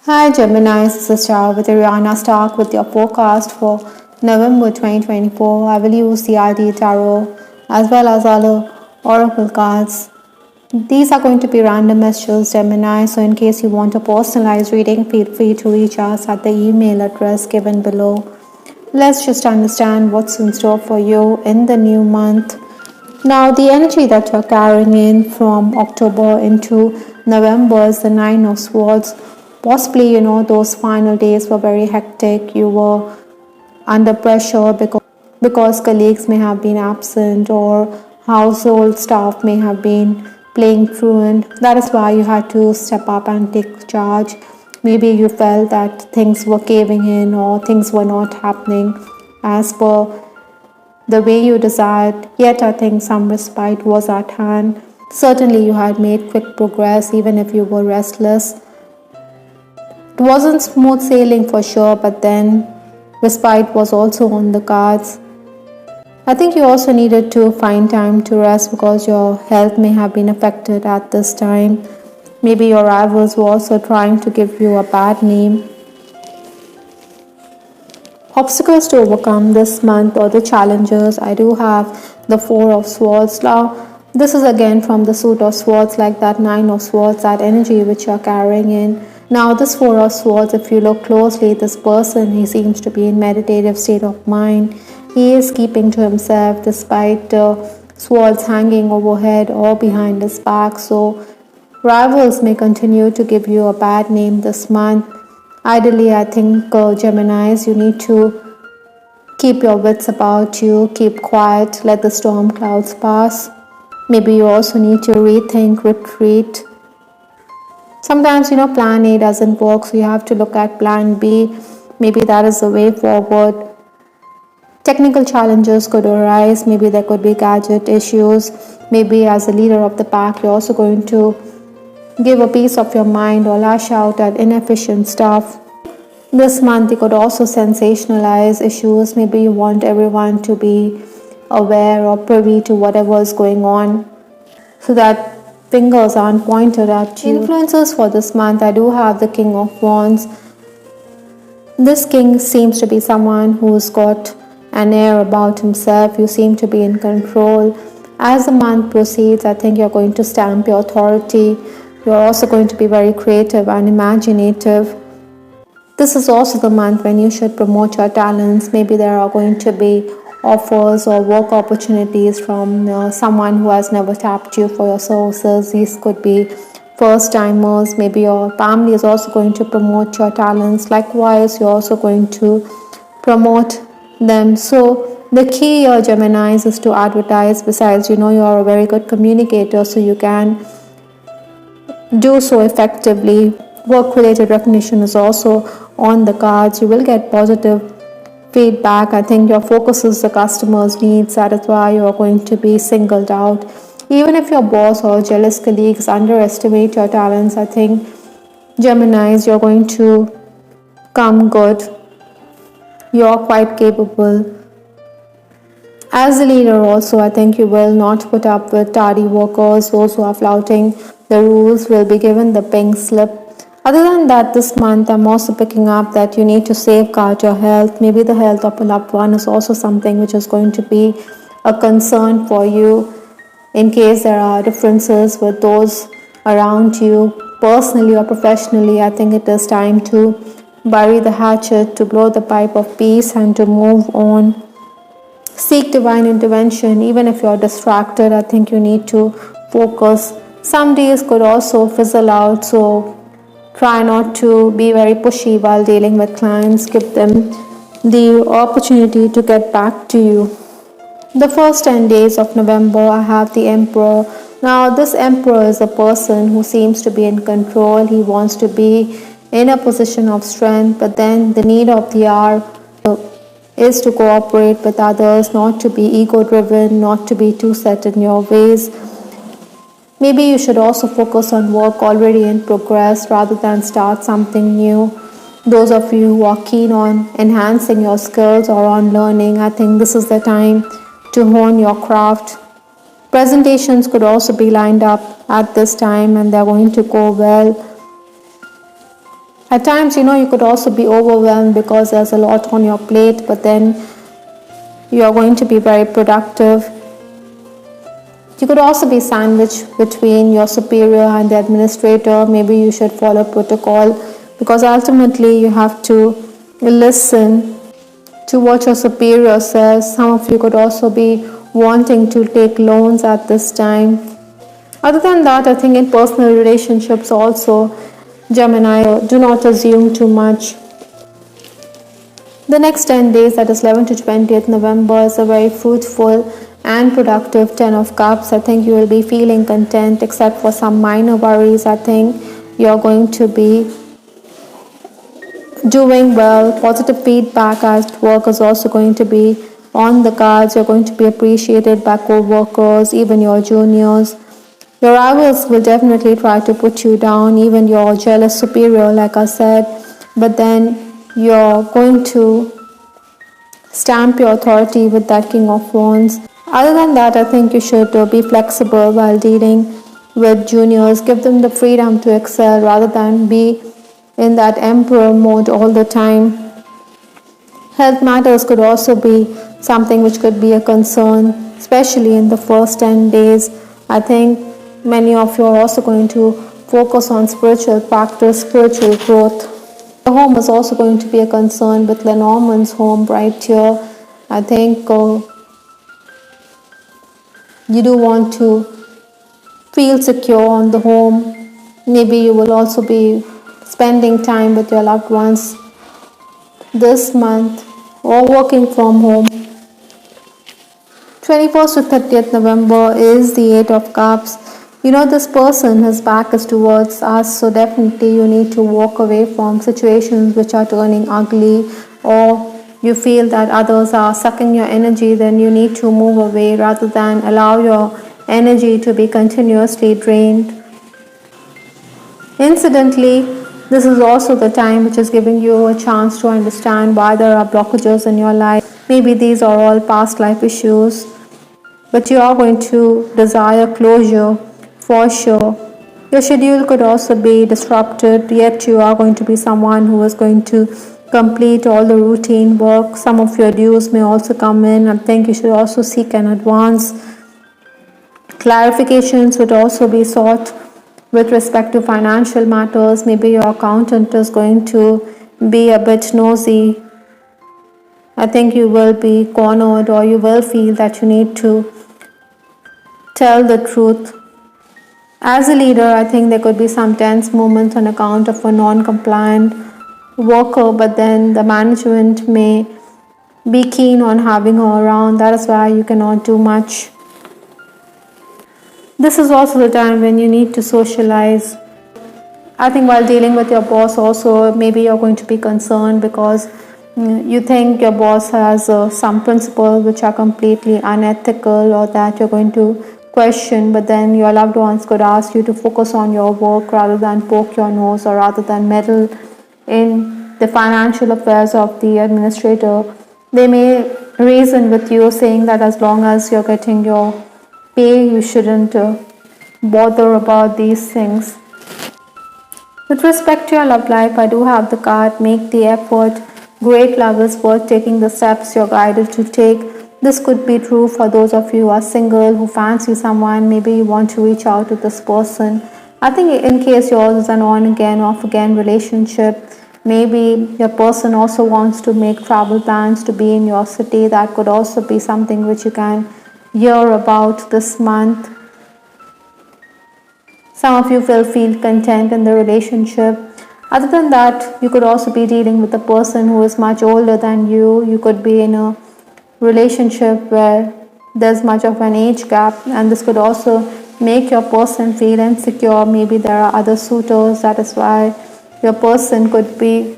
Hi Gemini, this is Star with Ariana Stark with your forecast for November 2024. I will use the ID Tarot as well as other Oracle cards. These are going to be random messages, Gemini, so in case you want a personalized reading, feel free to reach us at the email address given below. Let's just understand what's in store for you in the new month. Now, the energy that you're carrying in from October into November is the Nine of Swords. Possibly, those final days were very hectic. You were under pressure because colleagues may have been absent or household staff may have been playing truant. That is why you had to step up and take charge. Maybe you felt that things were caving in or things were not happening as per the way you desired, yet I think some respite was at hand. Certainly, you had made quick progress even if you were restless. It wasn't smooth sailing for sure, but then respite was also on the cards. I think you also needed to find time to rest because your health may have been affected at this time. Maybe your rivals were also trying to give you a bad name. Obstacles to overcome this month or the challenges. I do have the Four of Swords. Now, this is again from the Suit of Swords, like that Nine of Swords, that energy which you're carrying in. Now, this Four of Swords, if you look closely, this person, he seems to be in meditative state of mind. He is keeping to himself despite swords hanging overhead or behind his back. So, rivals may continue to give you a bad name this month. Ideally, I think Geminis, you need to keep your wits about you, keep quiet, let the storm clouds pass. Maybe you also need to rethink, retreat. Sometimes, plan A doesn't work, so you have to look at plan B. Maybe that is the way forward. Technical challenges could arise. Maybe there could be gadget issues. Maybe as a leader of the pack, you're also going to give a piece of your mind or lash out at inefficient stuff. This month you could also sensationalize issues. Maybe you want everyone to be aware or privy to whatever is going on so that fingers aren't pointed at you. Influences for this month, I do have the King of Wands. This king seems to be someone who's got an air about himself. You seem to be in control. As the month proceeds, I think you're going to stamp your authority. You're also going to be very creative and imaginative. This is also the month when you should promote your talents. Maybe there are going to be offers or work opportunities from someone who has never tapped you for your services. These could be first timers. Maybe your family is also going to promote your talents. Likewise, you're also going to promote them. So the key here, Geminis, is to advertise. Besides, you're a very good communicator, so you can do so effectively. Work related recognition is also on the cards. You will get positive feedback. I think your focus is the customer's needs. That is why you are going to be singled out. Even if your boss or jealous colleagues underestimate your talents, I think Geminis, you're going to come good. You're quite capable. As a leader also, I think you will not put up with tardy workers. Those who are flouting the rules will be given the pink slip. Other than that, this month I'm also picking up that you need to safeguard your health. Maybe the health of a loved one is also something which is going to be a concern for you in case there are differences with those around you, personally or professionally. I think it is time to bury the hatchet, to blow the pipe of peace and to move on. Seek divine intervention. Even if you're distracted, I think you need to focus. Some days could also fizzle out, so try not to be very pushy while dealing with clients. Give them the opportunity to get back to you. The first 10 days of November, I have the Emperor. Now, this Emperor is a person who seems to be in control. He wants to be in a position of strength, but then the need of the hour is to cooperate with others, not to be ego-driven, not to be too set in your ways. Maybe you should also focus on work already in progress rather than start something new. Those of you who are keen on enhancing your skills or on learning, I think this is the time to hone your craft. Presentations could also be lined up at this time and they're going to go well. At times, you could also be overwhelmed because there's a lot on your plate, but then you are going to be very productive. You could also be sandwiched between your superior and the administrator. Maybe you should follow protocol because ultimately you have to listen to what your superior says. Some of you could also be wanting to take loans at this time. Other than that, I think in personal relationships also, Gemini, do not assume too much. The next 10 days, that is 11th to 20th November, is a very fruitful and productive 10 of Cups. I think you will be feeling content except for some minor worries. I think you're going to be doing well. Positive feedback at work is also going to be on the cards. You're going to be appreciated by co-workers, even your juniors. Your rivals will definitely try to put you down, even your jealous superior, like I said, but then you're going to stamp your authority with that King of Wands. Other than that, I think you should be flexible while dealing with juniors. Give them the freedom to excel rather than be in that emperor mode all the time. Health matters could also be something which could be a concern, especially in the first 10 days. I think many of you are also going to focus on spiritual practice, spiritual growth. The home is also going to be a concern with Lenormand's home right here. I think you do want to feel secure on the home. Maybe you will also be spending time with your loved ones this month or working from home. 21st to 30th November is the 8 of Cups. This person, his back is towards us, so definitely you need to walk away from situations which are turning ugly, or you feel that others are sucking your energy. Then you need to move away rather than allow your energy to be continuously drained. Incidentally, this is also the time which is giving you a chance to understand why there are blockages in your life. Maybe these are all past life issues, but you are going to desire closure for sure. Your schedule could also be disrupted, yet you are going to be someone who is going to complete all the routine work. Some of your dues may also come in. I think you should also seek an advance. Clarifications would also be sought with respect to financial matters. Maybe your accountant is going to be a bit nosy. I think you will be cornered, or you will feel that you need to tell the truth. As a leader, I think there could be some tense moments on account of a non-compliant worker, but then the management may be keen on having her around. That is why you cannot do much. This is also the time when you need to socialize. I think while dealing with your boss also, maybe you're going to be concerned because you think your boss has some principles which are completely unethical, or that you're going to question, but then your loved ones could ask you to focus on your work rather than poke your nose, or rather than meddle in the financial affairs of the administrator. They may reason with you, saying that as long as you're getting your pay, you shouldn't bother about these things. With respect to your love life, I do have the card make the effort. Great love is worth taking the steps you're guided to take. This could be true for those of you who are single, who fancy someone. Maybe you want to reach out to this person. I think in case yours is an on again, off again relationship, maybe your person also wants to make travel plans to be in your city. That could also be something which you can hear about this month. Some of you will feel content in the relationship. Other than that, you could also be dealing with a person who is much older than you. You could be in a relationship where there's much of an age gap, and this could also make your person feel insecure. Maybe there are other suitors. That is why your person could be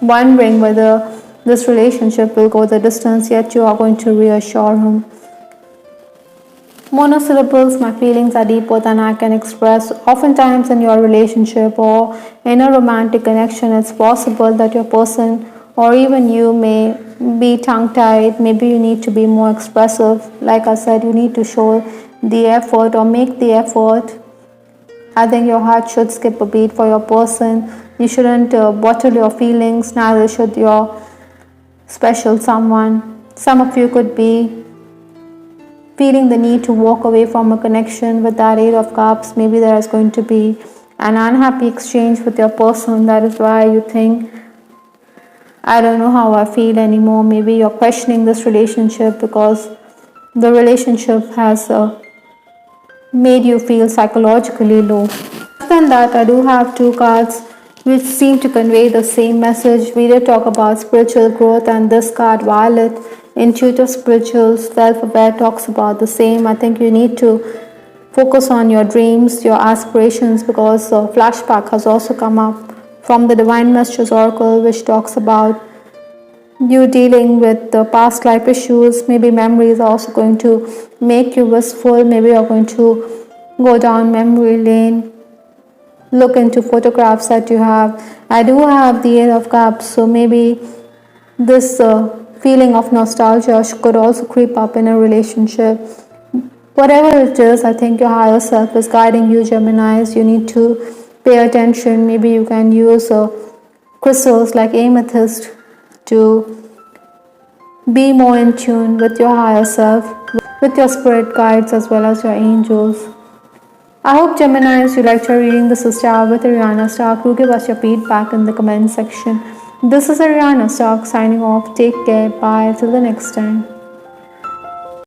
wondering whether this relationship will go the distance, yet you are going to reassure him. Monosyllables, my feelings are deeper than I can express. Oftentimes in your relationship or in a romantic connection, it's possible that your person or even you may be tongue-tied. Maybe you need to be more expressive. Like I said, you need to show the effort or make the effort I think your heart should skip a beat for your person. You shouldn't bottle your feelings, neither should your special someone. Some of you could be feeling the need to walk away from a connection with that Eight of Cups. Maybe there is going to be an unhappy exchange with your person. That is why you think, I don't know how I feel anymore. Maybe you're questioning this relationship because the relationship has made you feel psychologically low. Other than that, I do have two cards which seem to convey the same message. We did talk about spiritual growth, and this card, Violet, intuitive, spiritual, self-aware, talks about the same. I think you need to focus on your dreams, your aspirations, because a flashback has also come up from the Divine Messages Oracle, which talks about you dealing with the past life issues. Maybe memories are also going to make you wistful. Maybe you're going to go down memory lane, look into photographs that you have. I do have the Eight of Cups, so maybe this feeling of nostalgia could also creep up in a relationship. Whatever it is, I think your higher self is guiding you, Geminis. You need to pay attention. Maybe you can use crystals like amethyst to be more in tune with your higher self, with your spirit guides as well as your angels. I hope, Geminis, you liked your reading. This is Star with Ariana Stark. Do give us your feedback in the comment section. This is Ariana Stark signing off. Take care. Bye. Till the next time.